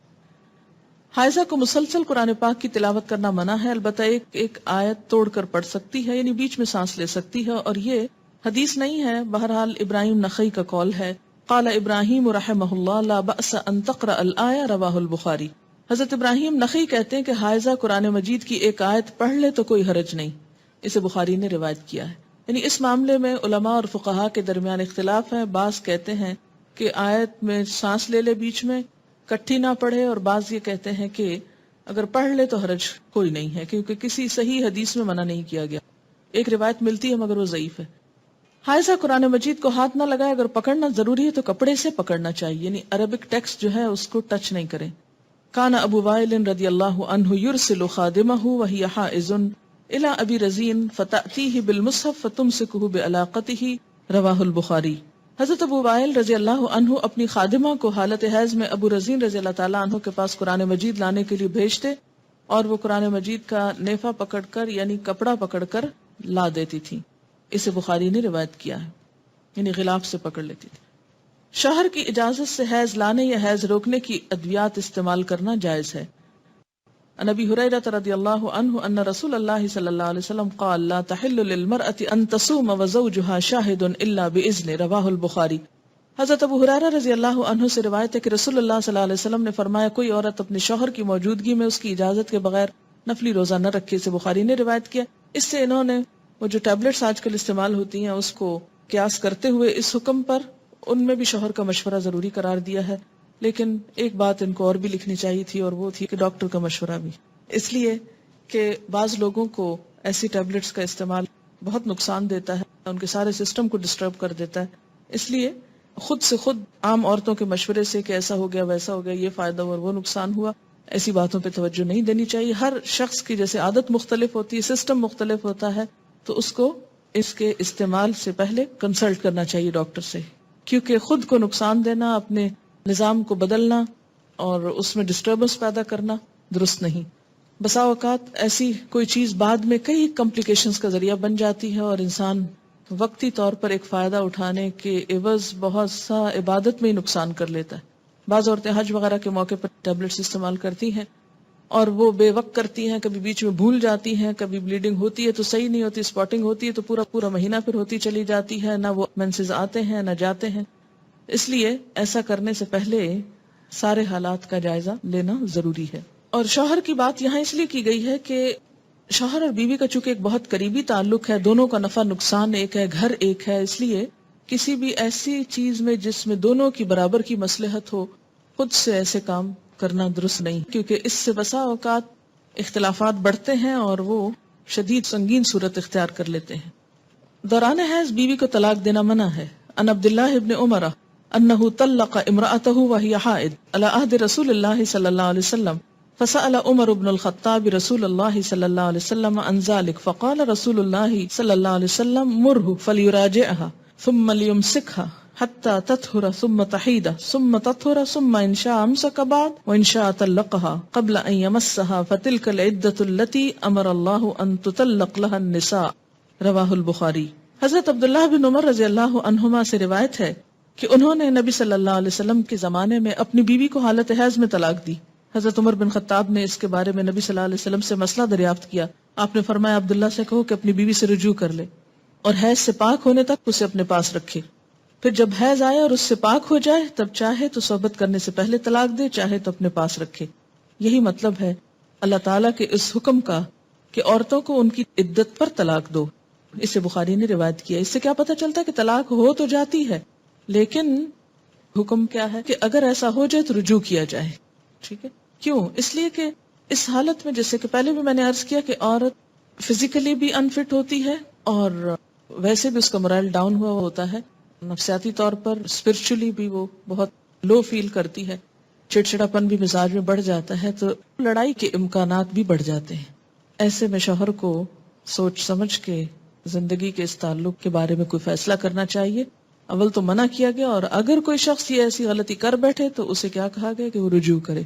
[SPEAKER 1] حائضہ کو مسلسل قرآن پاک کی تلاوت کرنا منع ہے، البتہ ایک آیت توڑ کر پڑھ سکتی ہے، یعنی بیچ میں سانس لے سکتی ہے، اور یہ حدیث نہیں ہے، بہرحال ابراہیم نخعی کا قول ہے۔ قال ابراہیم رحمہ اللہ لا بأس ان تقرأ الآیہ، رواہ البخاری۔ حضرت ابراہیم نخعی کہتے ہیں کہ حائضہ قرآن مجید کی ایک آیت پڑھ لے تو کوئی حرج نہیں، اسے بخاری نے روایت کیا ہے۔ یعنی اس معاملے میں علماء اور فقہاء کے درمیان اختلاف ہے، بعض کہتے ہیں کہ آیت میں سانس لے لے بیچ میں، کٹھی نہ پڑھے، اور بعض یہ کہتے ہیں کہ اگر پڑھ لے تو حرج کوئی نہیں ہے، کیونکہ کسی صحیح حدیث میں منع نہیں کیا گیا۔ ایک روایت ملتی ہے مگر وہ ضعیف ہے۔ حائضہ قرآن مجید کو ہاتھ نہ لگائے، اگر پکڑنا ضروری ہے تو کپڑے سے پکڑنا چاہیے، یعنی عربک ٹیکسٹ جو ہے اس کو ٹچ نہیں کریں۔ کان ابو وائل رضی اللہ عنہ یرسل خادمہ وہی حائض الی ابی رزین فتأتیہ بالمصحف فتمسکہ بعلاقتہ، رواہ البخاری۔ حضرت ابو وائل رضی اللہ عنہ اپنی خادمہ کو حالت حیض میں ابو رزین رضی اللہ تعالیٰ عنہ کے پاس قرآن مجید لانے کے لیے بھیجتے، اور وہ قرآن مجید کا نیفہ پکڑ کر یعنی کپڑا پکڑ کر لا دیتی تھی۔ اسے بخاری نے روایت کیا ہے، یعنی غلاف سے پکڑ لیتی تھی۔ شوہر کی اجازت سے حیض لانے یا حیض روکنے کی ادویات استعمال کرنا جائز ہے۔ عن ابی ہریرہ رضی اللہ عنہ ان رسول اللہ صلی اللہ علیہ وسلم قال لا تحل للمرأة ان تصوم وزوجها شاہد الا باذن، رواہ البخاری۔ حضرت ابو ہریرہ رضی اللہ عنہ سے روایت ہے کہ رسول اللہ صلی اللہ علیہ وسلم نے فرمایا، کوئی عورت اپنے شوہر کی موجودگی میں اس کی اجازت کے بغیر نفلی روزہ نہ رکھے، اسے بخاری نے روایت کیا۔ اس سے انہوں نے وہ جو ٹیبلٹس آج کل استعمال ہوتی ہیں اس کو قیاس کرتے ہوئے اس حکم پر ان میں بھی شوہر کا مشورہ ضروری قرار دیا ہے، لیکن ایک بات ان کو اور بھی لکھنی چاہیے تھی، اور وہ تھی کہ ڈاکٹر کا مشورہ بھی، اس لیے کہ بعض لوگوں کو ایسی ٹیبلٹس کا استعمال بہت نقصان دیتا ہے، ان کے سارے سسٹم کو ڈسٹرب کر دیتا ہے، اس لیے خود سے خود عام عورتوں کے مشورے سے کہ ایسا ہو گیا ویسا ہو گیا، یہ فائدہ اور وہ نقصان ہوا، ایسی باتوں پہ توجہ نہیں دینی چاہیے۔ ہر شخص کی جیسے عادت مختلف ہوتی ہے، سسٹم مختلف ہوتا ہے، تو اس کو اس کے استعمال سے پہلے کنسلٹ کرنا چاہیے ڈاکٹر سے، کیونکہ خود کو نقصان دینا، اپنے نظام کو بدلنا اور اس میں ڈسٹربنس پیدا کرنا درست نہیں۔ بسا اوقات ایسی کوئی چیز بعد میں کئی کمپلیکیشنز کا ذریعہ بن جاتی ہے، اور انسان وقتی طور پر ایک فائدہ اٹھانے کے عوض بہت سا عبادت میں ہی نقصان کر لیتا ہے۔ بعض عورتیں حج وغیرہ کے موقع پر ٹیبلٹس استعمال کرتی ہیں اور وہ بے وقت کرتی ہیں، کبھی بیچ میں بھول جاتی ہیں، کبھی بلیڈنگ ہوتی ہے تو صحیح نہیں ہوتی، اسپاٹنگ ہوتی ہے تو پورا مہینہ پھر ہوتی چلی جاتی ہے، نہ وہ مینسز آتے ہیں نہ جاتے ہیں۔ اس لیے ایسا کرنے سے پہلے سارے حالات کا جائزہ لینا ضروری ہے۔ اور شوہر کی بات یہاں اس لیے کی گئی ہے کہ شوہر اور بیوی کا چونکہ ایک بہت قریبی تعلق ہے، دونوں کا نفع نقصان ایک ہے، گھر ایک ہے، اس لیے کسی بھی ایسی چیز میں جس میں دونوں کی برابر کی مصلحت ہو، خود سے ایسے کام کرنا درست نہیں، کیونکہ اس سے بسا اوقات اختلافات بڑھتے ہیں اور وہ شدید سنگین صورت اختیار کر لیتے ہیں۔ دوران حیض بیوی کو طلاق دینا منع ہے۔ ان عبداللہ ابن عمر انہ طلق امرأته وهي حائض على عهد رسول الله صلی اللہ علیہ وسلم فسأل عمر بن الخطاب رسول الله صلی اللہ علیہ وسلم عن ذلك فقال رسول الله صلی اللہ علیہ وسلم مره فليراجعها ثم ليمسكها حتى تطهر ثم تحيد ثم تطهر ثم ان شاء امسك بعد وان شاء طلقها قبل ان يمسها فتلك العدة التي امر الله ان تطلق لها النساء، رواہ البخاری۔ حضرت عبداللہ بن عمر رضی اللہ عنہما سے روایت ہے کہ انہوں نے نبی صلی اللہ علیہ وسلم کے زمانے میں اپنی بیوی کو حالت حیض میں طلاق دی۔ حضرت عمر بن خطاب نے اس کے بارے میں نبی صلی اللہ علیہ وسلم سے مسئلہ دریافت کیا۔ آپ نے فرمایا عبداللہ سے کہو کہ اپنی بیوی سے رجوع کر لے اور حیض سے پاک ہونے تک اسے اپنے پاس رکھے، پھر جب حیض آئے اور اس سے پاک ہو جائے تب چاہے تو صحبت کرنے سے پہلے طلاق دے، چاہے تو اپنے پاس رکھے۔ یہی مطلب ہے اللہ تعالیٰ کے اس حکم کا کہ عورتوں کو ان کی عدت پر طلاق دو. اسے بخاری نے روایت کیا. اس سے کیا پتہ چلتا ہے کہ طلاق ہو تو جاتی ہے، لیکن حکم کیا ہے کہ اگر ایسا ہو جائے تو رجوع کیا جائے. ٹھیک ہے. کیوں؟ اس لیے کہ اس حالت میں، جیسے کہ پہلے بھی میں نے عرض کیا، کہ عورت فزیکلی بھی انفٹ ہوتی ہے اور ویسے بھی اس کا morale ڈاؤن ہوا ہوتا ہے، نفسیاتی طور پر، اسپرچولی بھی وہ بہت لو فیل کرتی ہے، چڑچڑاپن بھی مزاج میں بڑھ جاتا ہے، تو لڑائی کے امکانات بھی بڑھ جاتے ہیں. ایسے میں شوہر کو سوچ سمجھ کے زندگی کے اس تعلق کے بارے میں کوئی فیصلہ کرنا چاہیے. اول تو منع کیا گیا، اور اگر کوئی شخص یہ ایسی غلطی کر بیٹھے تو اسے کیا کہا گیا کہ وہ رجوع کرے.